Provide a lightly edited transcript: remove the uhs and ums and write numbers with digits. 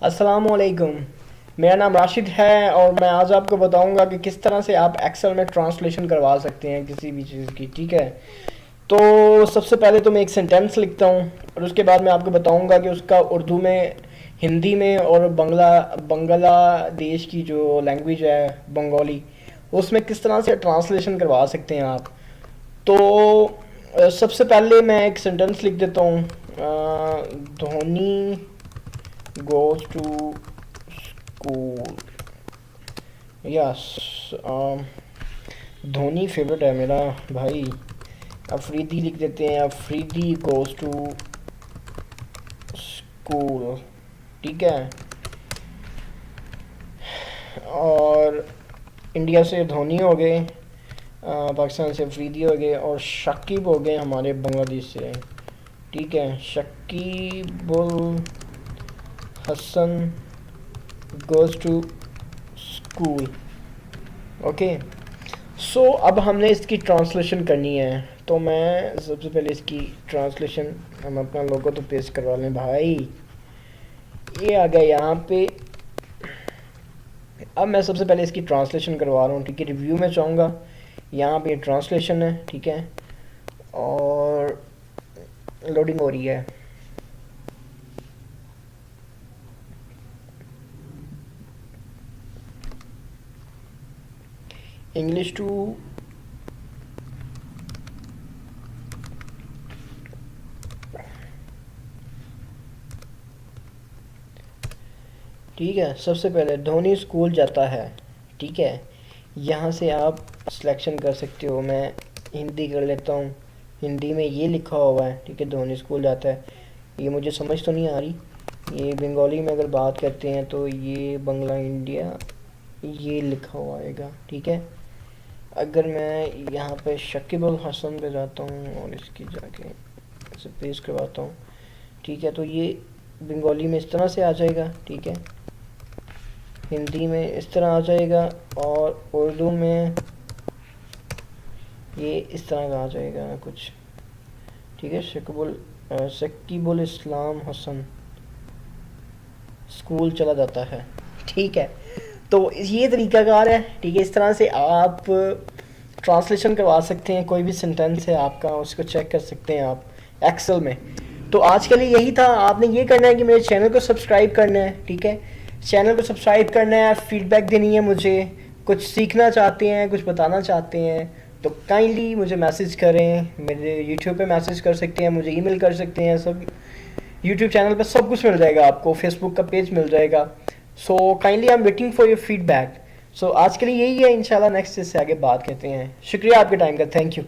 अस्सलामुअलैकुम। मेरा नाम राशिद है और मैं आज आपको बताऊंगा कि किस तरह से आप एक्सेल में ट्रांसलेशन करवा सकते हैं किसी भी चीज़ की। ठीक है, तो सबसे पहले तो मैं एक सेंटेंस लिखता हूँ और उसके बाद मैं आपको बताऊंगा कि उसका उर्दू में, हिंदी में और बांग्लादेश की जो लैंग्वेज है बंगाली, उसमें किस तरह से ट्रांसलेशन करवा सकते हैं आप। तो सबसे पहले मैं एक सेंटेंस लिख देता हूँ। Dhoni goes to school। Yes, Dhoni favourite है मेरा भाई। अफरीदी लिख देते हैं, अफरीदी गोज टू स्कूल। ठीक है, और इंडिया से धोनी हो गए, पाकिस्तान से अफरीदी हो गए और शकीब हो गए हमारे बांग्लादेश से। ठीक है, Shakibul Hasan goes to school. Okay, so अब हमने इसकी ट्रांसलेशन करनी है। तो मैं सबसे पहले इसकी ट्रांसलेशन, हम अपना लोगो तो पेस्ट करवा लें भाई। ये आ गया यहाँ पे। अब मैं सबसे पहले इसकी ट्रांसलेशन करवा रहा हूँ। ठीक है, रिव्यू में चाहूँगा, यहाँ पे ट्रांसलेशन है। ठीक है, और लोडिंग हो रही है। इंग्लिश टू ठीक है, सबसे पहले धोनी स्कूल जाता है। ठीक है, यहाँ से आप सिलेक्शन कर सकते हो। मैं हिंदी कर लेता हूँ, हिंदी में ये लिखा हुआ है। ठीक है, धोनी स्कूल जाता है। ये मुझे समझ तो नहीं आ रही। ये बंगाली में अगर बात करते हैं तो ये बंगला इंडिया ये लिखा हुआ आएगा। ठीक है, अगर मैं यहाँ पे शकीबुल हसन पे जाता हूँ और इसकी जाके इसे पेस्ट करवाता हूँ। ठीक है, तो ये बंगाली में इस तरह से आ जाएगा। ठीक है, हिंदी में इस तरह आ जाएगा और उर्दू में ये इस तरह का आ जाएगा कुछ। ठीक है, शकीबुल इस्लाम हसन स्कूल चला जाता है। ठीक है, तो ये तरीकाकार है। ठीक है, इस तरह से आप ट्रांसलेशन करवा सकते हैं। कोई भी सेंटेंस है आपका, उसको चेक कर सकते हैं आप एक्सेल में। तो आज के लिए यही था। आपने ये करना है कि मेरे चैनल को सब्सक्राइब करना है। ठीक है, चैनल को सब्सक्राइब करना है, फीडबैक देनी है मुझे, कुछ सीखना चाहते हैं, कुछ बताना चाहते हैं तो काइंडली मुझे मैसेज करें। मेरे यूट्यूब पे मैसेज कर सकते हैं, मुझे ईमेल कर सकते हैं। सब यूट्यूब चैनल पे सब कुछ मिल जाएगा आपको, फेसबुक का पेज मिल जाएगा। So kindly I am waiting for your feedback. So आज के लिए यही है, इंशाल्लाह नेक्स्ट इससे आगे बात करते हैं। शुक्रिया आपके टाइम का, थैंक यू।